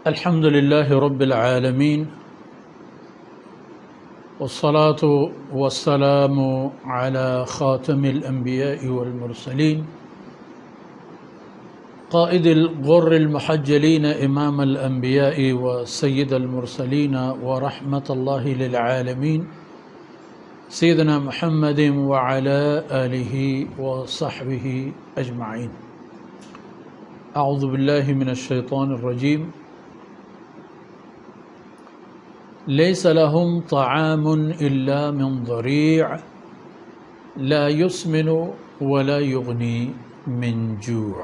الحمد لله رب العالمين والصلاة والسلام على خاتم الأنبياء والمرسلين قائد الغر المحجلين إمام الأنبياء وسيد المرسلين ورحمة الله للعالمين سيدنا محمد وعلى آله وصحبه أجمعين. أعوذ بالله من الشيطان الرجيم. ليس لهم طعام إلا من ضريع لا يسمن ولا يغني من جوع.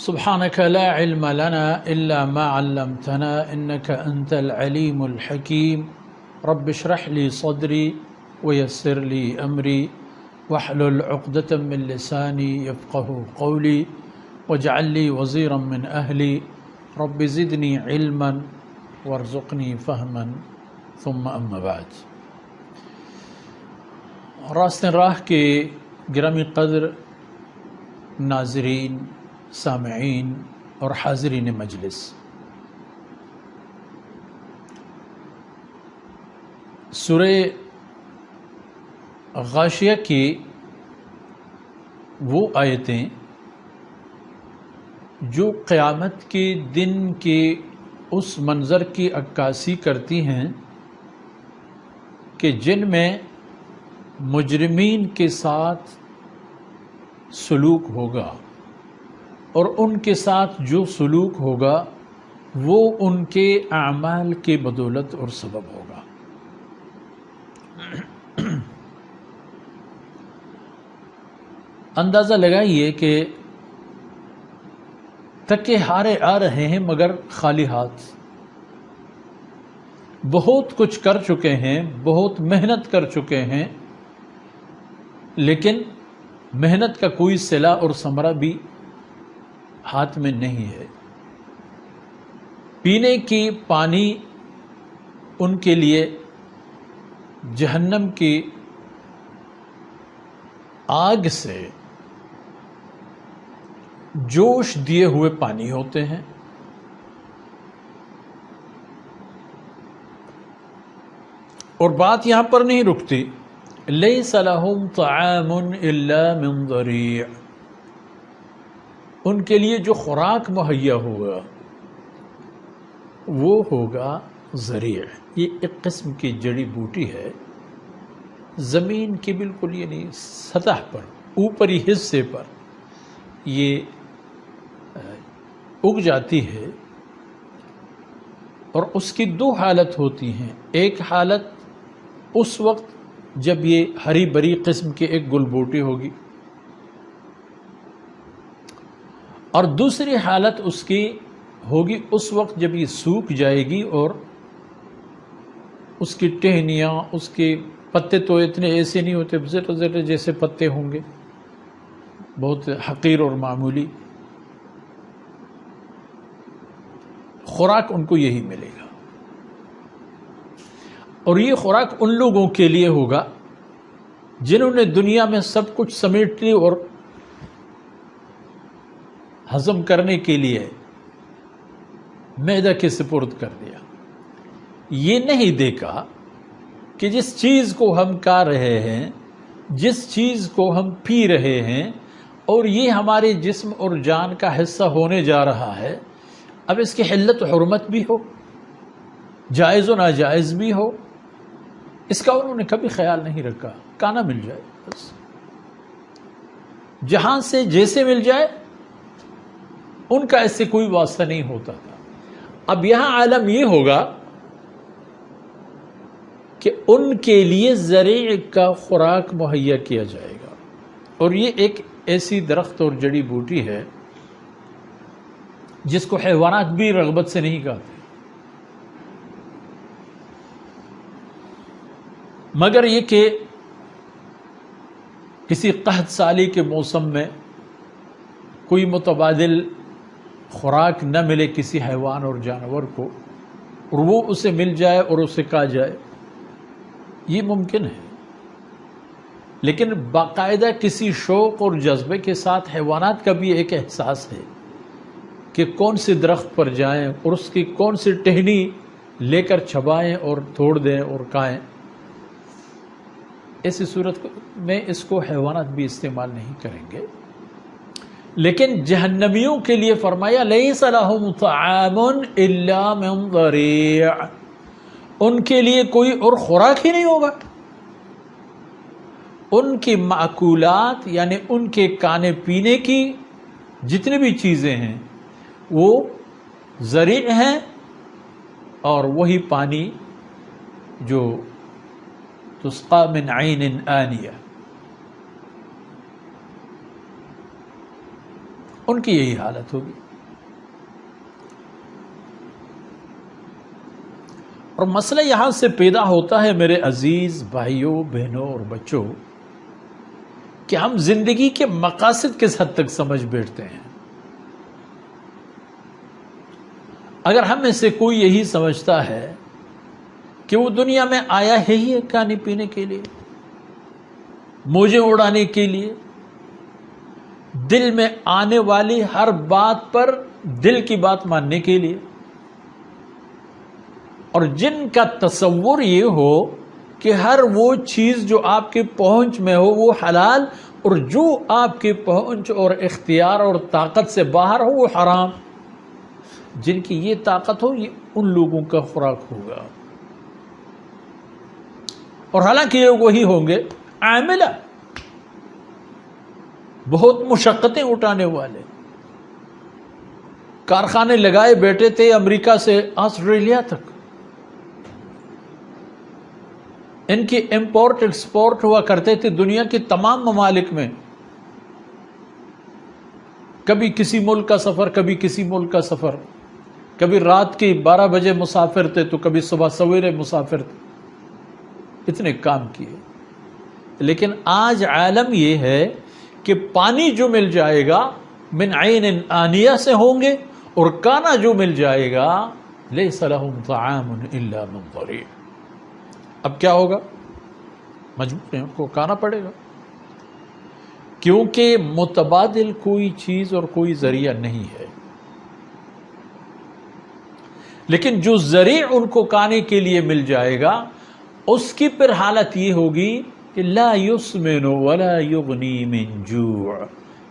سبحانك لا علم لنا إلا ما علمتنا إنك أنت العليم الحكيم. رب اشرح لي صدري ويسر لي أمري واحلل عقدة من لساني يفقه قولي واجعل لي وزيرا من أهلي رب زدني علما وارزقنی فہما ثم اما بعد. راست راہ کے گرامی قدر ناظرین، سامعین اور حاضرین مجلس، سورہ غاشیہ کی وہ آیتیں جو قیامت کے دن کے اس منظر کی عکاسی کرتی ہیں کہ جن میں مجرمین کے ساتھ سلوک ہوگا، اور ان کے ساتھ جو سلوک ہوگا وہ ان کے اعمال کی بدولت اور سبب ہوگا. اندازہ لگائیے کہ تکے ہارے آ رہے ہیں مگر خالی ہاتھ. بہت کچھ کر چکے ہیں، بہت محنت کر چکے ہیں، لیکن محنت کا کوئی صلہ اور ثمرہ بھی ہاتھ میں نہیں ہے. پینے کی پانی ان کے لیے جہنم کی آگ سے جوش دیے ہوئے پانی ہوتے ہیں. اور بات یہاں پر نہیں رکتی. لیس لہم طعام الا من ضریع، ان کے لیے جو خوراک مہیا ہوگا وہ ہوگا ضریع. یہ ایک قسم کی جڑی بوٹی ہے، زمین کی بالکل یعنی سطح پر، اوپری حصے پر یہ اگ جاتی ہے. اور اس کی دو حالت ہوتی ہیں. ایک حالت اس وقت جب یہ ہری بری قسم کی ایک گل بوٹی ہوگی، اور دوسری حالت اس کی ہوگی اس وقت جب یہ سوکھ جائے گی اور اس کی ٹہنیاں، اس کے پتے تو اتنے ایسے نہیں ہوتے، زر زر جیسے پتے ہوں گے، بہت حقیر اور معمولی. خوراک ان کو یہی ملے گا، اور یہ خوراک ان لوگوں کے لیے ہوگا جنہوں نے دنیا میں سب کچھ سمیٹ لی اور ہضم کرنے کے لیے معدہ کے سپرد کر دیا. یہ نہیں دیکھا کہ جس چیز کو ہم کھا رہے ہیں، جس چیز کو ہم پی رہے ہیں، اور یہ ہمارے جسم اور جان کا حصہ ہونے جا رہا ہے، اب اس کی حلت و حرمت بھی ہو، جائز و ناجائز بھی ہو، اس کا انہوں نے کبھی خیال نہیں رکھا. کھانا مل جائے بس، جہاں سے جیسے مل جائے، ان کا اس سے کوئی واسطہ نہیں ہوتا تھا. اب یہاں عالم یہ ہوگا کہ ان کے لیے زرع کا خوراک مہیا کیا جائے گا. اور یہ ایک ایسی درخت اور جڑی بوٹی ہے جس کو حیوانات بھی رغبت سے نہیں کھاتے، مگر یہ کہ کسی قحط سالی کے موسم میں کوئی متبادل خوراک نہ ملے کسی حیوان اور جانور کو، اور وہ اسے مل جائے اور اسے کھا جائے، یہ ممکن ہے. لیکن باقاعدہ کسی شوق اور جذبے کے ساتھ حیوانات کا بھی ایک احساس ہے کہ کون سے درخت پر جائیں اور اس کی کون سی ٹہنی لے کر چھبائیں اور توڑ دیں اور کھائیں. ایسی صورت میں اس کو حیوانات بھی استعمال نہیں کریں گے. لیکن جہنمیوں کے لیے فرمایا لیس لہم طعام الا من ضریع، ان کے لیے کوئی اور خوراک ہی نہیں ہوگا. ان کی معقولات یعنی ان کے کھانے پینے کی جتنی بھی چیزیں ہیں وہ ذریع ہیں، اور وہی پانی جو تسقى من عین آنیہ، ان کی یہی حالت ہوگی. اور مسئلہ یہاں سے پیدا ہوتا ہے میرے عزیز بھائیوں بہنوں اور بچوں کہ ہم زندگی کے مقاصد کس حد تک سمجھ بیٹھتے ہیں. اگر ہم میں سے کوئی یہی سمجھتا ہے کہ وہ دنیا میں آیا ہے ہی کھانے پینے کے لیے، موجیں اڑانے کے لیے، دل میں آنے والی ہر بات پر دل کی بات ماننے کے لیے، اور جن کا تصور یہ ہو کہ ہر وہ چیز جو آپ کے پہنچ میں ہو وہ حلال، اور جو آپ کے پہنچ اور اختیار اور طاقت سے باہر ہو وہ حرام، جن کی یہ طاقت ہو یہ ان لوگوں کا خوراک ہوگا. اور حالانکہ یہ وہی ہوں گے عاملہ، بہت مشقتیں اٹھانے والے، کارخانے لگائے بیٹھے تھے امریکہ سے آسٹریلیا تک. ان کی امپورٹ ایکسپورٹ ہوا کرتے تھے دنیا کے تمام ممالک میں. کبھی کسی ملک کا سفر، کبھی کسی ملک کا سفر، کبھی رات کی 12 بجے مسافر تھے تو کبھی صبح سویرے مسافر تھے. اتنے کام کیے. لیکن آج عالم یہ ہے کہ پانی جو مل جائے گا من عین آنیہ سے ہوں گے، اور کھانا جو مل جائے گا لیس لہم طعام الا من ضریع. اب کیا ہوگا؟ مجبور ہیں، ان کو کھانا پڑے گا، کیونکہ متبادل کوئی چیز اور کوئی ذریعہ نہیں ہے. لیکن جو ذریع ان کو کھانے کے لیے مل جائے گا اس کی پھر حالت یہ ہوگی کہ لا یسمن ولا یغنی من جوع.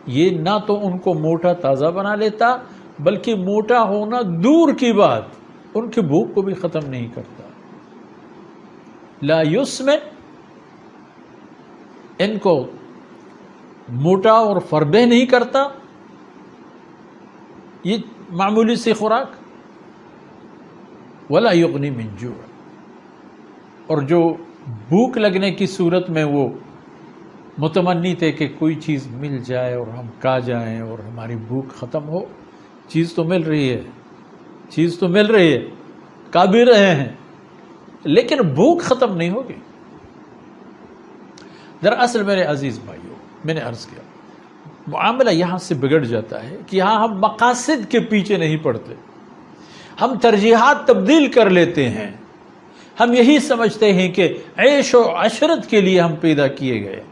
یہ نہ تو ان کو موٹا تازہ بنا لیتا، بلکہ موٹا ہونا دور کی بات ان کی بھوک کو بھی ختم نہیں کرتا. لا یسمن، ان کو موٹا اور فربے نہیں کرتا، یہ معمولی سی خوراک. ولا یغنی من جوع، اور جو بھوک لگنے کی صورت میں وہ متمنی تھے کہ کوئی چیز مل جائے اور ہم کھا جائیں اور ہماری بھوک ختم ہو. چیز تو مل رہی ہے، چیز تو مل رہی ہے، کھا بھی رہے ہیں، لیکن بھوک ختم نہیں ہوگی. دراصل میرے عزیز بھائیوں، میں نے عرض کیا معاملہ یہاں سے بگڑ جاتا ہے کہ یہاں ہم مقاصد کے پیچھے نہیں پڑتے، ہم ترجیحات تبدیل کر لیتے ہیں. ہم یہی سمجھتے ہیں کہ عیش و عشرت کے لیے ہم پیدا کیے گئے،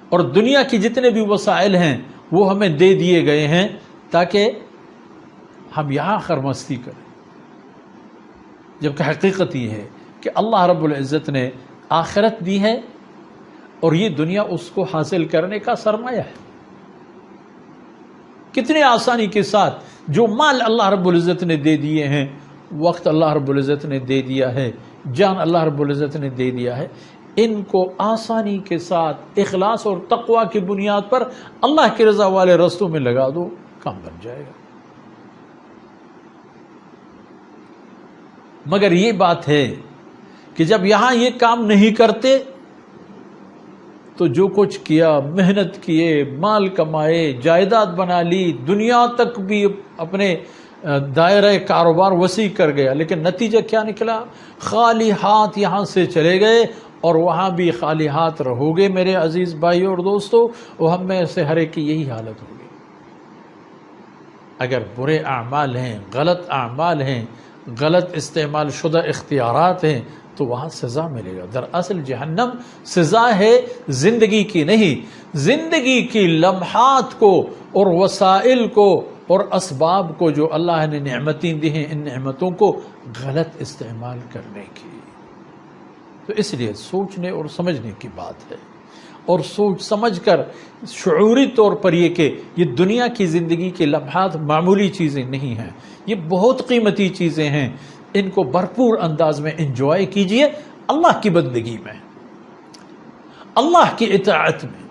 اور دنیا کی جتنے بھی وسائل ہیں وہ ہمیں دے دیے گئے ہیں تاکہ ہم یہاں خرمستی کریں. جبکہ حقیقت یہ ہے کہ اللہ رب العزت نے آخرت دی ہے، اور یہ دنیا اس کو حاصل کرنے کا سرمایہ ہے. کتنی آسانی کے ساتھ جو مال اللہ رب العزت نے دے دیے ہیں، وقت اللہ رب العزت نے دے دیا ہے، جان اللہ رب العزت نے دے دیا ہے، ان کو آسانی کے ساتھ اخلاص اور تقوی کی بنیاد پر اللہ کی رضا والے رستوں میں لگا دو، کام بن جائے گا. مگر یہ بات ہے کہ جب یہاں یہ کام نہیں کرتے تو جو کچھ کیا، محنت کیے، مال کمائے، جائیداد بنا لی، دنیا تک بھی اپنے دائرہ کاروبار وسیع کر گیا، لیکن نتیجہ کیا نکلا؟ خالی ہاتھ یہاں سے چلے گئے اور وہاں بھی خالی ہاتھ رہو گے. میرے عزیز بھائیوں اور دوستو، وہ ہم میں سے ہر ایک کی یہی حالت ہوگی. اگر برے اعمال ہیں، غلط اعمال ہیں، غلط استعمال شدہ اختیارات ہیں تو وہاں سزا ملے گا. دراصل جہنم سزا ہے زندگی کی نہیں، زندگی کی لمحات کو اور وسائل کو اور اسباب کو جو اللہ نے نعمتیں دی ہیں، ان نعمتوں کو غلط استعمال کرنے کی۔ تو اس لیے سوچنے اور سمجھنے کی بات ہے، اور سوچ سمجھ کر شعوری طور پر یہ کہ یہ دنیا کی زندگی کے لمحات معمولی چیزیں نہیں ہیں، یہ بہت قیمتی چیزیں ہیں، ان کو بھرپور انداز میں انجوائے کیجئے اللہ کی بندگی میں، اللہ کی اطاعت میں،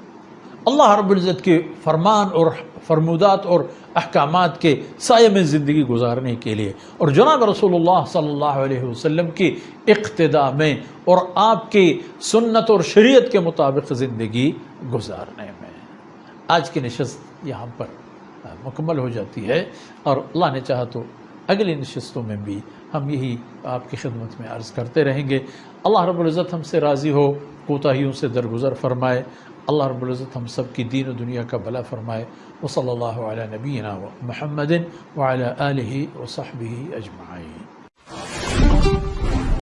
اللہ رب العزت کے فرمان اور فرمودات اور احکامات کے سائے میں زندگی گزارنے کے لیے، اور جناب رسول اللہ صلی اللہ علیہ وسلم کی اقتداء میں اور آپ کی سنت اور شریعت کے مطابق زندگی گزارنے میں۔ آج کی نشست یہاں پر مکمل ہو جاتی ہے، اور اللہ نے چاہا تو اگلی نشستوں میں بھی ہم یہی آپ کی خدمت میں عرض کرتے رہیں گے۔ اللہ رب العزت ہم سے راضی ہو، کوتاہیوں سے درگزر فرمائے، اللہ رب العزت ہم سب کی دین و دنیا کا بھلا فرمائے۔ وصلی اللہ علی نبینا محمد وعلی آلہ وصحبہ اجمعین۔